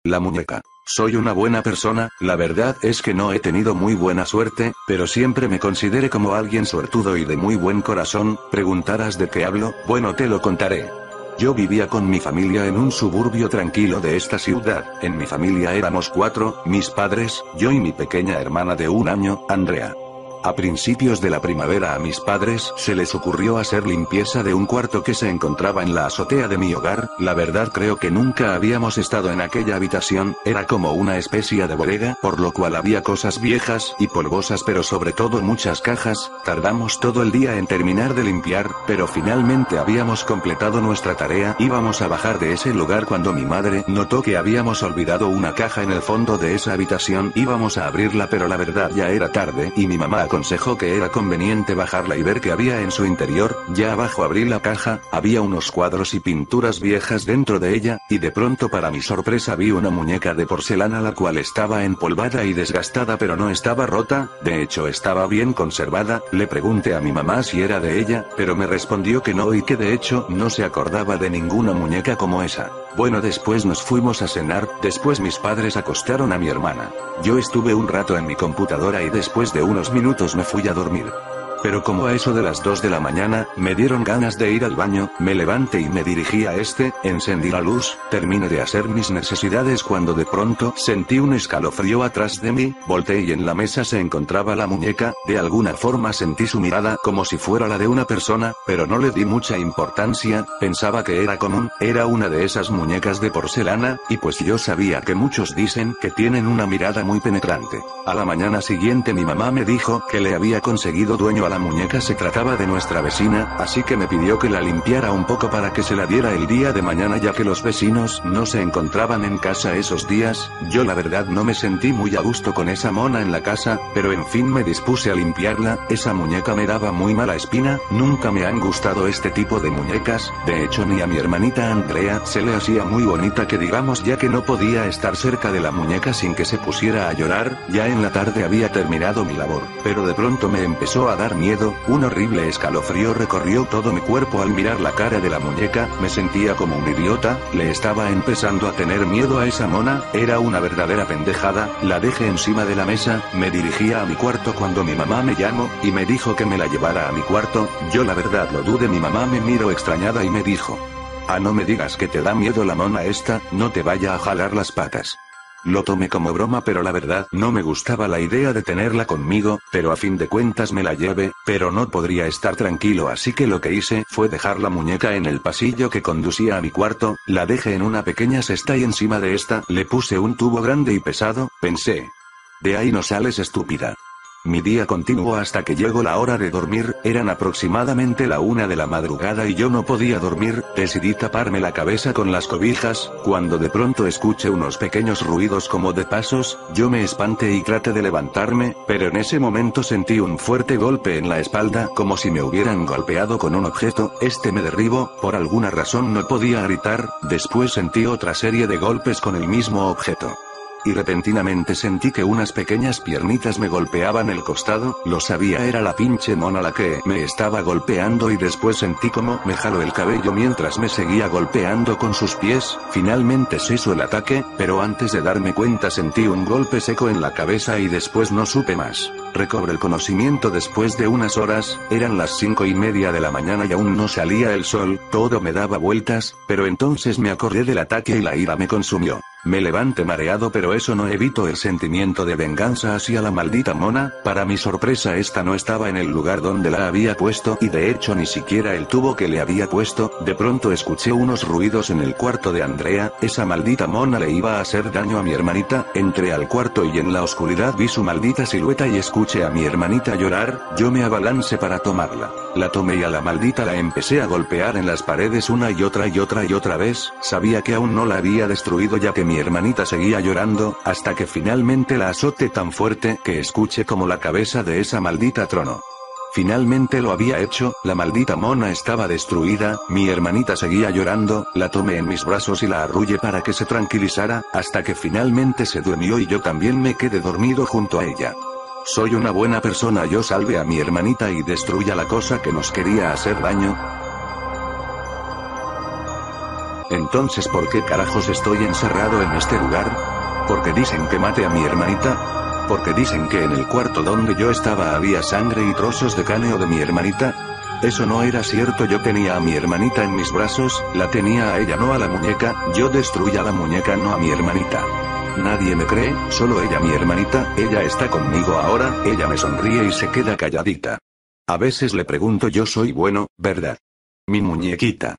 La muñeca. Soy una buena persona, la verdad es que no he tenido muy buena suerte, pero siempre me consideré como alguien suertudo y de muy buen corazón. ¿Preguntarás de qué hablo? Bueno, te lo contaré. Yo vivía con mi familia en un suburbio tranquilo de esta ciudad. En mi familia éramos 4, mis padres, yo y mi pequeña hermana de 1 año, Andrea. A principios de la primavera a mis padres se les ocurrió hacer limpieza de un cuarto que se encontraba en la azotea de mi hogar. La verdad creo que nunca habíamos estado en aquella habitación, era como una especie de bodega, por lo cual había cosas viejas y polvosas, pero sobre todo muchas cajas. Tardamos todo el día en terminar de limpiar, pero finalmente habíamos completado nuestra tarea. Íbamos a bajar de ese lugar cuando mi madre notó que habíamos olvidado una caja en el fondo de esa habitación. Íbamos a abrirla, pero la verdad ya era tarde, y mi mamá aconsejó que era conveniente bajarla y ver qué había en su interior. Ya abajo abrí la caja, había unos cuadros y pinturas viejas dentro de ella, y de pronto para mi sorpresa vi una muñeca de porcelana la cual estaba empolvada y desgastada, pero no estaba rota, de hecho estaba bien conservada. Le pregunté a mi mamá si era de ella, pero me respondió que no y que de hecho no se acordaba de ninguna muñeca como esa. Bueno, después nos fuimos a cenar, después mis padres acostaron a mi hermana. Yo estuve un rato en mi computadora y después de unos minutos me fui a dormir. Pero como a eso de las 2 de la mañana, me dieron ganas de ir al baño, me levanté y me dirigí a este, encendí la luz, terminé de hacer mis necesidades cuando de pronto sentí un escalofrío atrás de mí, volteé y en la mesa se encontraba la muñeca. De alguna forma sentí su mirada como si fuera la de una persona, pero no le di mucha importancia, pensaba que era común, era una de esas muñecas de porcelana, y pues yo sabía que muchos dicen que tienen una mirada muy penetrante. A la mañana siguiente mi mamá me dijo que le había conseguido dueño a la muñeca. Se trataba de nuestra vecina, así que me pidió que la limpiara un poco para que se la diera el día de mañana, ya que los vecinos no se encontraban en casa esos días. Yo la verdad no me sentí muy a gusto con esa mona en la casa, pero en fin me dispuse a limpiarla. Esa muñeca me daba muy mala espina, nunca me han gustado este tipo de muñecas, de hecho ni a mi hermanita Andrea se le hacía muy bonita que digamos, ya que no podía estar cerca de la muñeca sin que se pusiera a llorar. Ya en la tarde había terminado mi labor, pero de pronto me empezó a dar miedo, un horrible escalofrío recorrió todo mi cuerpo al mirar la cara de la muñeca. Me sentía como un idiota, le estaba empezando a tener miedo a esa mona, era una verdadera pendejada. La dejé encima de la mesa, me dirigía a mi cuarto cuando mi mamá me llamó, y me dijo que me la llevara a mi cuarto. Yo la verdad lo dudé, mi mamá me miró extrañada y me dijo: "Ah, no me digas que te da miedo la mona esta, no te vaya a jalar las patas". Lo tomé como broma, pero la verdad no me gustaba la idea de tenerla conmigo, pero a fin de cuentas me la llevé, pero no podría estar tranquilo, así que lo que hice fue dejar la muñeca en el pasillo que conducía a mi cuarto, la dejé en una pequeña cesta y encima de esta le puse un tubo grande y pesado. Pensé: de ahí no sales, estúpida. Mi día continuó hasta que llegó la hora de dormir, eran aproximadamente la 1 de la madrugada y yo no podía dormir. Decidí taparme la cabeza con las cobijas, cuando de pronto escuché unos pequeños ruidos como de pasos. Yo me espanté y traté de levantarme, pero en ese momento sentí un fuerte golpe en la espalda, como si me hubieran golpeado con un objeto. Este me derribó, por alguna razón no podía gritar. Después sentí otra serie de golpes con el mismo objeto. Y repentinamente sentí que unas pequeñas piernitas me golpeaban el costado. Lo sabía, era la pinche mona la que me estaba golpeando, y después sentí como me jaló el cabello mientras me seguía golpeando con sus pies. Finalmente cesó el ataque, pero antes de darme cuenta sentí un golpe seco en la cabeza y después no supe más. Recobré el conocimiento después de unas horas, eran las 5:30 de la mañana y aún no salía el sol, todo me daba vueltas, pero entonces me acordé del ataque y la ira me consumió. Me levanté mareado, pero eso no evitó el sentimiento de venganza hacia la maldita mona. Para mi sorpresa, esta no estaba en el lugar donde la había puesto, y de hecho ni siquiera el tubo que le había puesto. De pronto escuché unos ruidos en el cuarto de Andrea, esa maldita mona le iba a hacer daño a mi hermanita. Entré al cuarto y en la oscuridad vi su maldita silueta y escuché a mi hermanita llorar. Yo me abalancé para tomarla. La tomé y a la maldita la empecé a golpear en las paredes una y otra y otra y otra vez. Sabía que aún no la había destruido, ya que mi hermanita seguía llorando, hasta que finalmente la azoté tan fuerte que escuché como la cabeza de esa maldita tronó. Finalmente lo había hecho, la maldita mona estaba destruida. Mi hermanita seguía llorando, la tomé en mis brazos y la arrullé para que se tranquilizara, hasta que finalmente se durmió y yo también me quedé dormido junto a ella. Soy una buena persona, yo salvé a mi hermanita y destruí a la cosa que nos quería hacer daño. Entonces, ¿por qué carajos estoy encerrado en este lugar? ¿Porque dicen que mate a mi hermanita? ¿Porque dicen que en el cuarto donde yo estaba había sangre y trozos de cráneo de mi hermanita? Eso no era cierto, yo tenía a mi hermanita en mis brazos, la tenía a ella, no a la muñeca, yo destruí a la muñeca, no a mi hermanita. Nadie me cree, solo ella, mi hermanita, ella está conmigo ahora, ella me sonríe y se queda calladita. A veces le pregunto, yo soy bueno, ¿verdad? Mi muñequita.